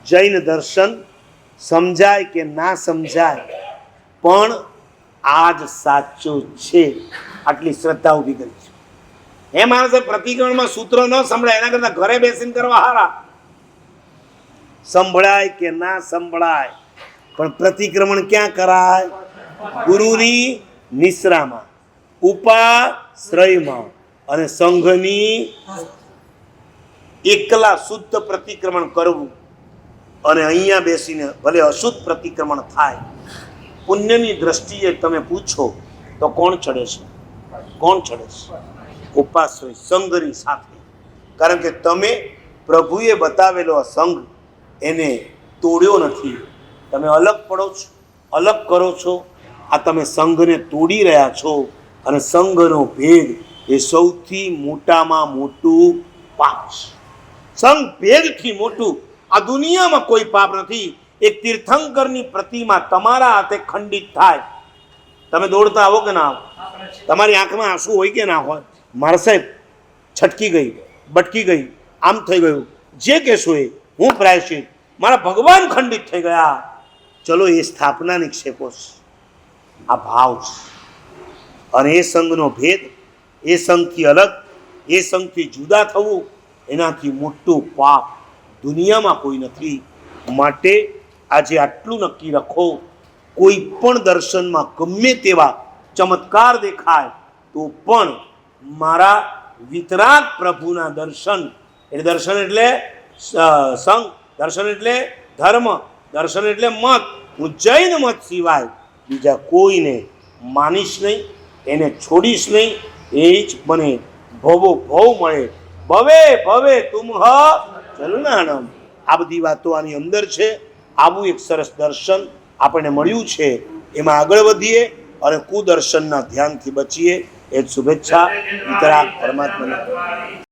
જૈન દર્શન સમજાય કે ના સમજાય, પણ આ જ સાચું છે. આટલી શ્રદ્ધા ઊભી કરી છે. એ માણસે પ્રતિક્રમણમાં સૂત્ર ન સંભળાય એના કરતા ઘરે બેસીને કરવા હારા. સંભળાય કે ના સંભળાય, પણ પ્રતિક્રમણ ક્યાં કરાય? ગુરુની નિશ્રામાં, ઉપાશ્રયમાં અને સંઘની. એકલા શુદ્ધ પ્રતિક્રમણ કરવું અને અહીંયા બેસીને ભલે અશુદ્ધ પ્રતિક્રમણ થાય, પુણ્યની દ્રષ્ટિએ તમે પૂછો તો કોણ ચડે છે? કોણ ચડે છે? ઉપાશ્રય સંઘની સાથે. કારણ કે તમે પ્રભુએ બતાવેલો આ સંઘ એને તોડ્યો નથી. તમે અલગ પડો છો, અલગ કરો છો. આ તમે સંઘને તોડી રહ્યા છો. અને સંઘનો ભેદ એ સૌથી મોટામાં મોટું પાપ છે. સંઘ ભેદથી મોટું આ દુનિયામાં કોઈ પાપ નથી. એક તીર્થંકરની પ્રતિમા તમારા હાથે ખંડિત થાય, તમે દોડતા આવો કે ના આવો? તમારી આંખમાં આંસુ હોય કે ના હોય? મારા સાહેબ છટકી ગઈ, બટકી ગઈ, આમ થઈ ગયું, જે કહેશો એ હું પ્રાયશ્ચિત, મારા ભગવાન ખંડિત થઈ ગયા. ચલો એ સ્થાપના નિક્ષેપો છે, આ ભાવ છે. અને એ સંઘનો ભેદ, એ સંઘથી અલગ, એ સંઘથી જુદા થવું, એનાથી મોટું પાપ દુનિયામાં કોઈ નથી. માટે આજે આટલું નક્કી રાખો, કોઈ પણ દર્શનમાં ગમે તેવા ચમત્કાર દેખાય તો પણ મારા વિતરાગ પ્રભુના દર્શન, એટલે દર્શન એટલે સંઘ, દર્શન એટલે ધર્મ, દર્શન એટલે મત, હું જૈન મત સિવાય બીજા કોઈને માનીશ નહીં, એને છોડીશ નહીં. એ જ મને ભવો ભવ મળે. ભવે ભવે તુમ હ ચલનાણમ. આ બધી વાતો આની અંદર છે. આવું એક સરસ દર્શન આપણને મળ્યું છે, એમાં આગળ વધીએ અને કુદર્શનના ધ્યાનથી બચીએ. એ જ શુભેચ્છા વિતરાગ પરમાત્માને.